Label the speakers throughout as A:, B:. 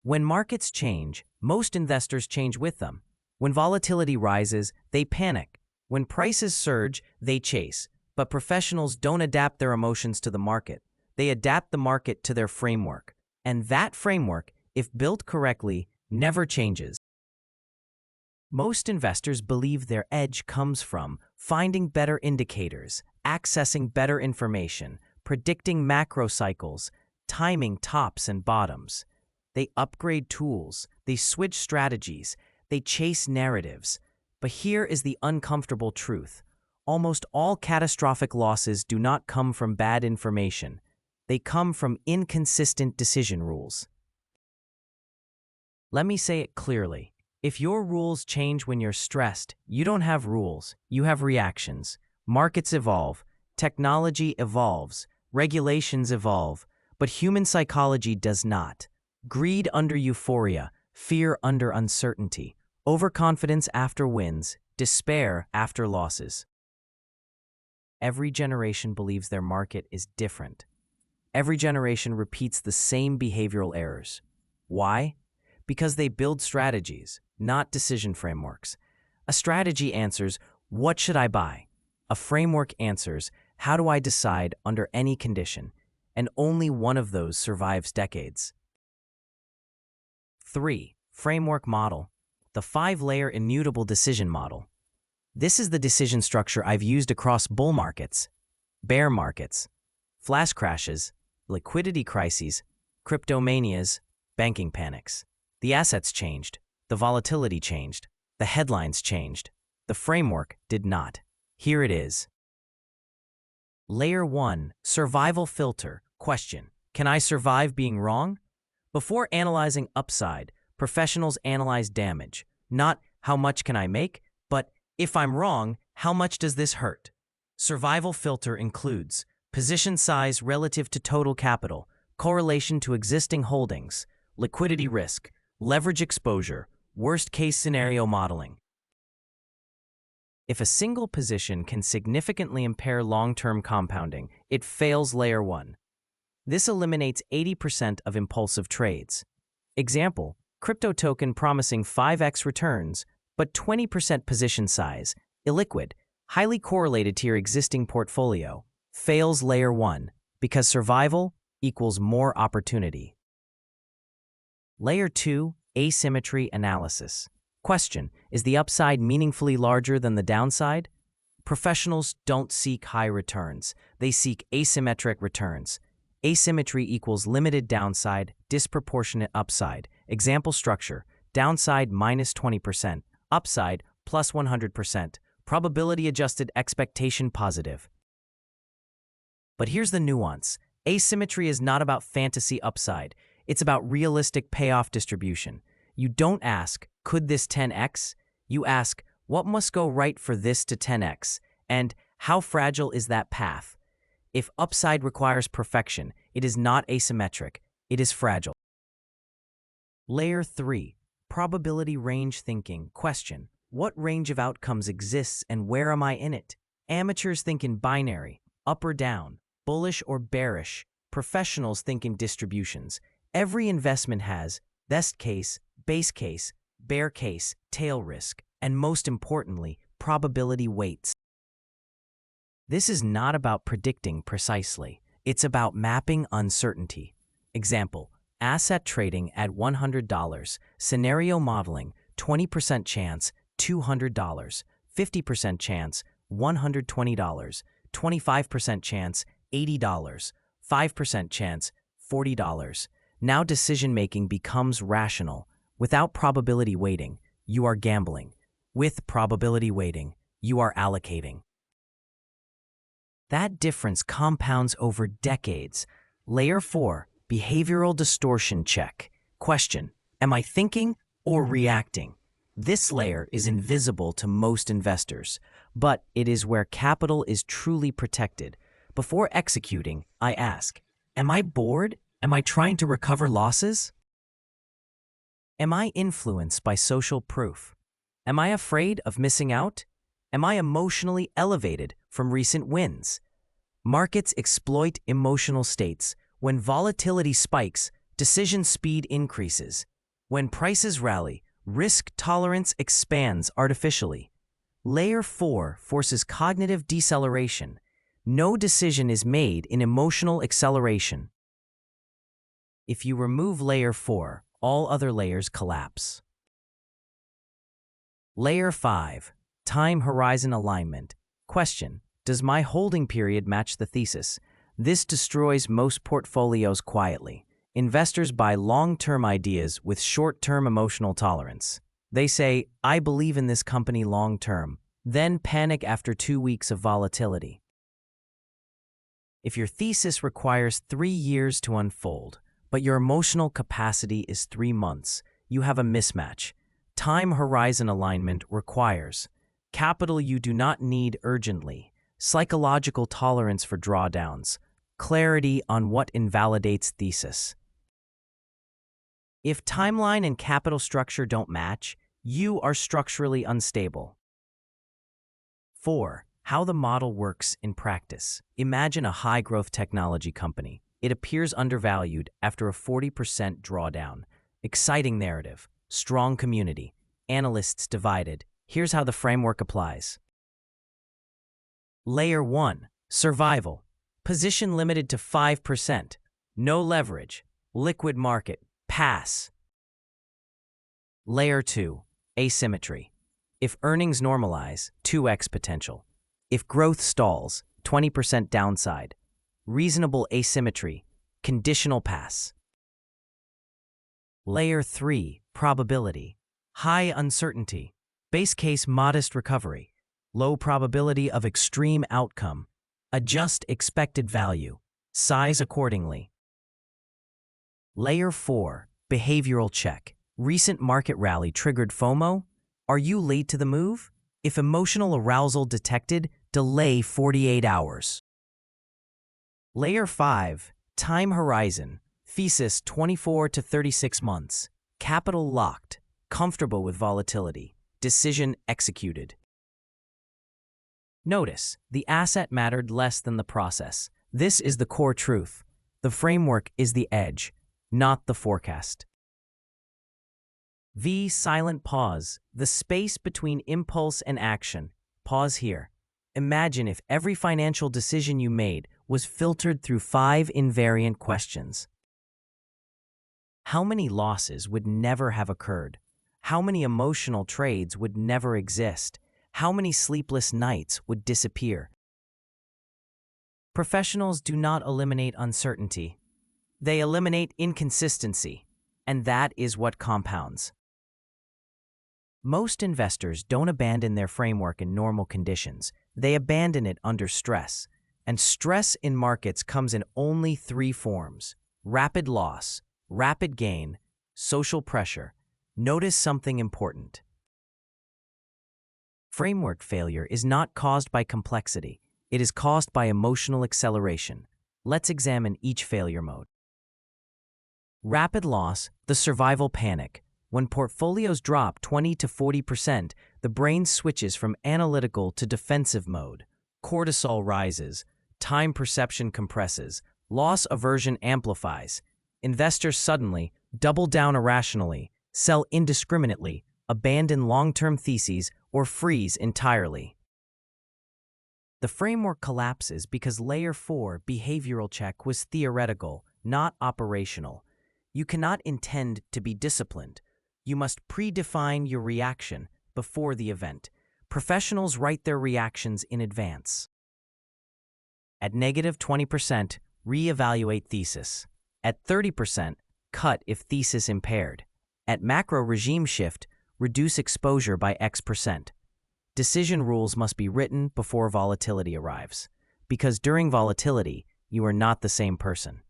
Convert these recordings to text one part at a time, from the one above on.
A: When markets change, most investors change with them. When volatility rises, they panic. When prices surge, they chase. But professionals don't adapt their emotions to the market. They adapt the market to their framework. And that framework, if built correctly, never changes. Most investors believe their edge comes from finding better indicators, accessing better information, predicting macro cycles, timing tops and bottoms. They upgrade tools, they switch strategies, they chase narratives. But here is the uncomfortable truth. Almost all catastrophic losses do not come from bad information. They come from inconsistent decision rules. Let me say it clearly. If your rules change when you're stressed, you don't have rules, you have reactions. Markets evolve, technology evolves, regulations evolve, but human psychology does not. Greed under euphoria, fear under uncertainty, overconfidence after wins, despair after losses. Every generation believes their market is different. Every generation repeats the same behavioral errors. Why? Because they build strategies, not decision frameworks. A strategy answers, what should I buy? A framework answers, how do I decide under any condition? And only one of those survives decades. 3. Framework model. The 5-layer immutable decision model. This is the decision structure I've used across bull markets, bear markets, flash crashes, liquidity crises, cryptomanias, banking panics. The assets changed, the volatility changed, the headlines changed. The framework did not. Here it is. Layer 1, survival filter. Question: can I survive being wrong? Before analyzing upside, professionals analyze damage. Not how much can I make, but if I'm wrong, how much does this hurt? Survival filter includes position size relative to total capital, correlation to existing holdings, liquidity risk, leverage exposure, worst-case scenario modeling. If a single position can significantly impair long-term compounding, it fails layer 1. This eliminates 80% of impulsive trades. Example, crypto token promising 5x returns, but 20% position size, illiquid, highly correlated to your existing portfolio, fails layer 1 because survival equals more opportunity. Layer 2, asymmetry analysis. Question: is the upside meaningfully larger than the downside? Professionals don't seek high returns. They seek asymmetric returns. Asymmetry equals limited downside, disproportionate upside. Example structure: downside minus 20%, upside plus 100%, probability adjusted expectation positive. But here's the nuance. Asymmetry is not about fantasy upside. It's about realistic payoff distribution. You don't ask, could this 10x? You ask, what must go right for this to 10x? And how fragile is that path? If upside requires perfection, it is not asymmetric, it is fragile. Layer 3, probability range thinking. Question: what range of outcomes exists and where am I in it? Amateurs think in binary, up or down, bullish or bearish. Professionals think in distributions. Every investment has best case, base case, bear case, tail risk, and most importantly, probability weights. This is not about predicting precisely. It's about mapping uncertainty. Example: asset trading at $100, scenario modeling, 20% chance, $200, 50% chance, $120, 25% chance, $80, 5% chance, $40. Now decision-making becomes rational. Without probability weighting, you are gambling. With probability weighting, you are allocating. That difference compounds over decades. Layer 4, behavioral distortion check. Question: am I thinking or reacting? This layer is invisible to most investors, but it is where capital is truly protected. Before executing, I ask, am I bored? Am I trying to recover losses? Am I influenced by social proof? Am I afraid of missing out? Am I emotionally elevated from recent wins? Markets exploit emotional states. When volatility spikes, decision speed increases. When prices rally, risk tolerance expands artificially. Layer 4 forces cognitive deceleration. No decision is made in emotional acceleration. If you remove layer 4, all other layers collapse. Layer 5, time horizon alignment. Question: does my holding period match the thesis? This destroys most portfolios quietly. Investors buy long-term ideas with short-term emotional tolerance. They say, "I believe in this company long-term," then panic after 2 weeks of volatility. If your thesis requires 3 years to unfold, but your emotional capacity is 3 months, you have a mismatch. Time horizon alignment requires capital you do not need urgently, psychological tolerance for drawdowns, clarity on what invalidates thesis. If timeline and capital structure don't match, you are structurally unstable. 4. How the model works in practice. Imagine a high-growth technology company. It appears undervalued after a 40% drawdown. Exciting narrative, strong community, analysts divided. Here's how the framework applies. Layer 1, survival. Position limited to 5%. No leverage. Liquid market. Pass. Layer 2, asymmetry. If earnings normalize, 2x potential. If growth stalls, 20% downside. Reasonable asymmetry. Conditional pass. Layer 3, probability. High uncertainty. Base case modest recovery. Low probability of extreme outcome. Adjust expected value. Size accordingly. Layer 4, behavioral check. Recent market rally triggered FOMO? Are you late to the move? If emotional arousal detected, delay 48 hours. Layer 5, time horizon. Thesis 24 to 36 months. Capital locked. Comfortable with volatility. Decision executed. Notice, the asset mattered less than the process. This is the core truth. The framework is the edge, not the forecast. V. Silent pause, the space between impulse and action. Pause here. Imagine if every financial decision you made was filtered through 5 invariant questions. How many losses would never have occurred? How many emotional trades would never exist? How many sleepless nights would disappear? Professionals do not eliminate uncertainty. They eliminate inconsistency, and that is what compounds. Most investors don't abandon their framework in normal conditions. They abandon it under stress. And stress in markets comes in only 3 forms: rapid loss, rapid gain, social pressure. Notice something important. Framework failure is not caused by complexity. It is caused by emotional acceleration. Let's examine each failure mode. Rapid loss, the survival panic. When portfolios drop 20 to 40%, the brain switches from analytical to defensive mode. Cortisol rises, time perception compresses, loss aversion amplifies. Investors suddenly double down irrationally, sell indiscriminately, abandon long-term theses, or freeze entirely. The framework collapses because Layer 4 behavioral check was theoretical, not operational. You cannot intend to be disciplined. You must predefine your reaction before the event. Professionals write their reactions in advance. At negative 20%, reevaluate thesis. At 30%, cut if thesis impaired. At macro regime shift, reduce exposure by X%. Decision rules must be written before volatility arrives, because during volatility, you are not the same person.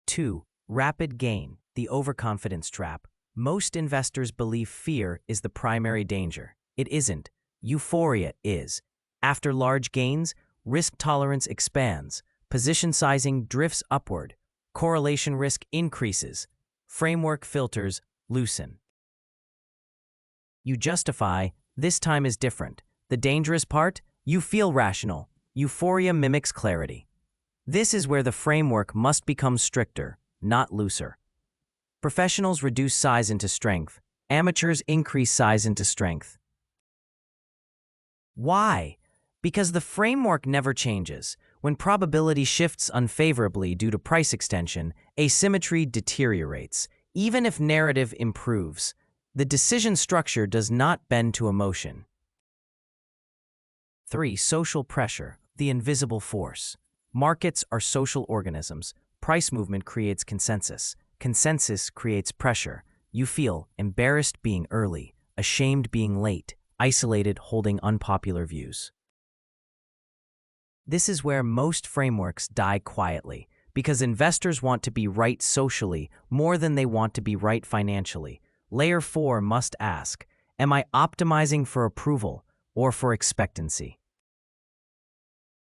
A: 2. Rapid gain, the overconfidence trap. Most investors believe fear is the primary danger. It isn't. Euphoria is. After large gains, risk tolerance expands. Position sizing drifts upward. Correlation risk increases. Framework filters loosen. You justify, this time is different. The dangerous part? You feel rational. Euphoria mimics clarity. This is where the framework must become stricter, not looser. Professionals reduce size into strength. Amateurs increase size into strength. Why? Because the framework never changes. When probability shifts unfavorably due to price extension, asymmetry deteriorates. Even if narrative improves, the decision structure does not bend to emotion. 3. Social pressure, the invisible force. Markets are social organisms. Price movement creates consensus. Consensus creates pressure. You feel embarrassed being early, ashamed being late, isolated holding unpopular views. This is where most frameworks die quietly, because investors want to be right socially more than they want to be right financially. Layer 4 must ask, am I optimizing for approval or for expectancy?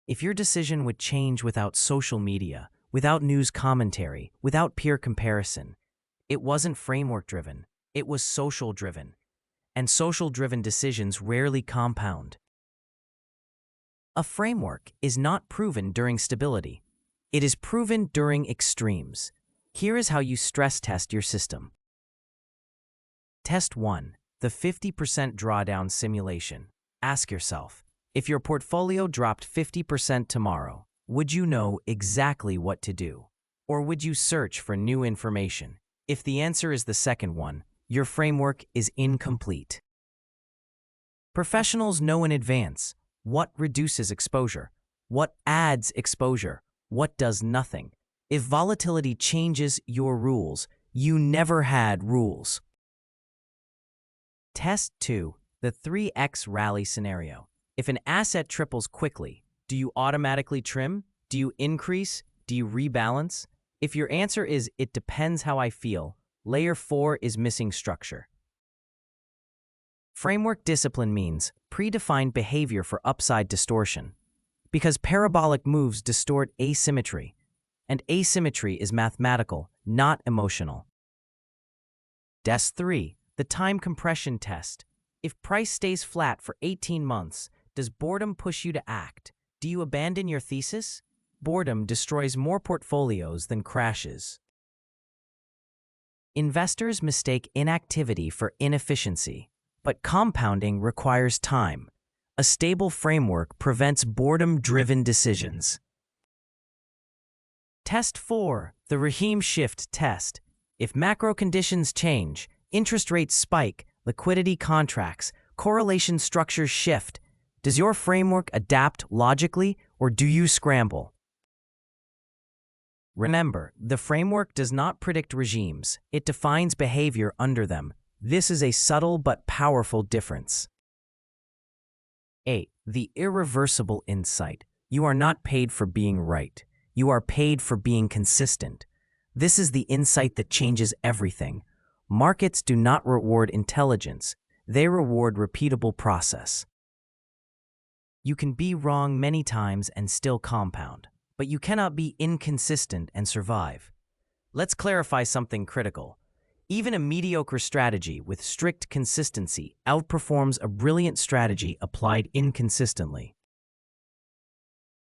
A: If your decision would change without social media, without news commentary, without peer comparison, it wasn't framework-driven, it was social-driven. And social-driven decisions rarely compound. A framework is not proven during stability. It is proven during extremes. Here is how you stress test your system. Test 1. The 50% drawdown simulation. Ask yourself, if your portfolio dropped 50% tomorrow, would you know exactly what to do? Or would you search for new information? If the answer is the second one, your framework is incomplete. Professionals know in advance what reduces exposure, what adds exposure, what does nothing. If volatility changes your rules, you never had rules. Test 2. The 3x rally scenario. If an asset triples quickly, do you automatically trim? Do you increase? Do you rebalance? If your answer is, it depends how I feel, layer 4 is missing structure. Framework discipline means predefined behavior for upside distortion, because parabolic moves distort asymmetry, and asymmetry is mathematical, not emotional. Test 3. The time compression test. If price stays flat for 18 months, does boredom push you to act? Do you abandon your thesis? Boredom destroys more portfolios than crashes. Investors mistake inactivity for inefficiency, but compounding requires time. A stable framework prevents boredom-driven decisions. Test 4. The Raheem Shift test. If macro conditions change, interest rates spike, liquidity contracts, correlation structures shift, does your framework adapt logically or do you scramble? Remember, the framework does not predict regimes, it defines behavior under them. This is a subtle but powerful difference. 8. The irreversible insight. You are not paid for being right. You are paid for being consistent. This is the insight that changes everything. Markets do not reward intelligence. They reward repeatable process. You can be wrong many times and still compound, but you cannot be inconsistent and survive. Let's clarify something critical. Even a mediocre strategy with strict consistency outperforms a brilliant strategy applied inconsistently.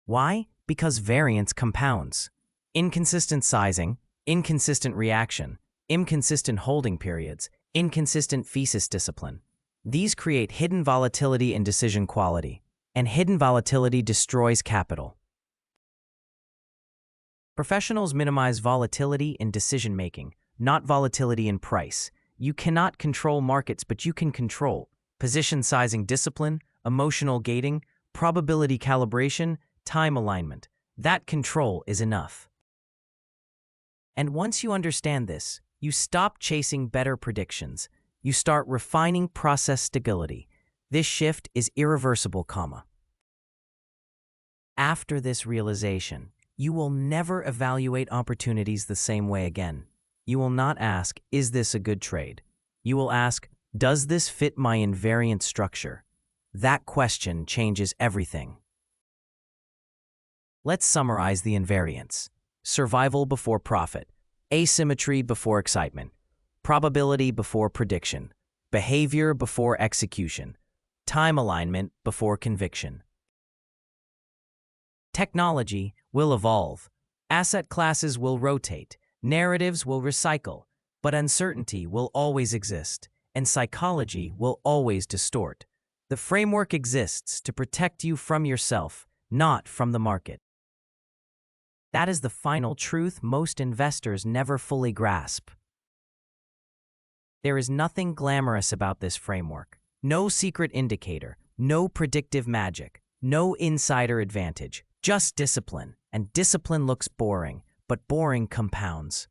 A: Why? Because variance compounds. Inconsistent sizing, inconsistent reaction, inconsistent holding periods, inconsistent thesis discipline. These create hidden volatility in decision quality, and hidden volatility destroys capital. Professionals minimize volatility in decision-making, not volatility in price. You cannot control markets, but you can control position sizing discipline, emotional gating, probability calibration, time alignment. That control is enough. And once you understand this, you stop chasing better predictions. You start refining process stability. This shift is irreversible, After this realization, you will never evaluate opportunities the same way again. You will not ask, is this a good trade? You will ask, does this fit my invariant structure? That question changes everything. Let's summarize the invariants. Survival before profit, asymmetry before excitement, probability before prediction, behavior before execution, time alignment before conviction. Technology will evolve, asset classes will rotate, narratives will recycle, But uncertainty will always exist, and psychology will always distort. The framework exists to protect you from yourself, not from the market. That is the final truth most investors never fully grasp. There is nothing glamorous about this framework. No secret indicator, no predictive magic, no insider advantage, just discipline. And discipline looks boring, but boring compounds.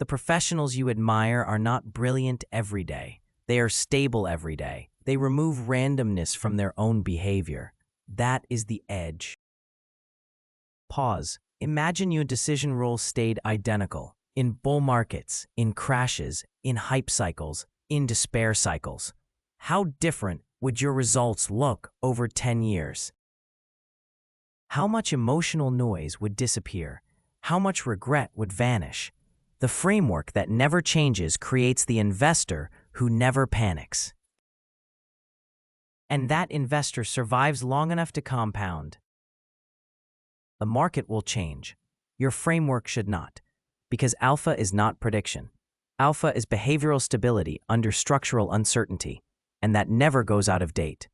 A: The professionals you admire are not brilliant every day. They are stable every day. They remove randomness from their own behavior. That is the edge. Pause. Imagine your decision rules stayed identical. In bull markets, in crashes, in hype cycles, in despair cycles. How different would your results look over 10 years? How much emotional noise would disappear? How much regret would vanish? The framework that never changes creates the investor who never panics. And that investor survives long enough to compound. The market will change. Your framework should not. Because alpha is not prediction. Alpha is behavioral stability under structural uncertainty, and that never goes out of date.